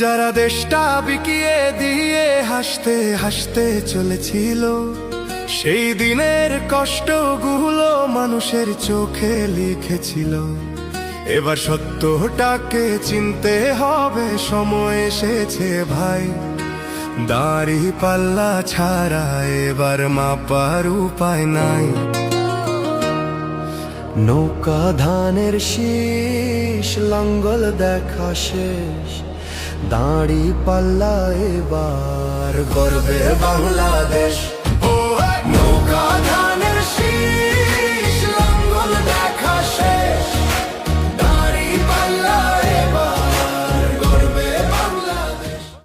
যারা দেশটা বিকিয়ে দিয়ে হাসতে হাসতে চলেছিল, সেই দিনের কষ্টগুলো মানুষের চোখে লিখেছিল। এবার সত্যটাকে চিনতে হবে, সময় এসেছে ভাই। দাড়ি পাল্লা ছাড়া এবার মাপার উপায় নাই। নৌকা ধানের শীষ, লাঙ্গল দেখা শেষ, দাড়ি পাল্লা এবার গর্বে বাংলাদেশ।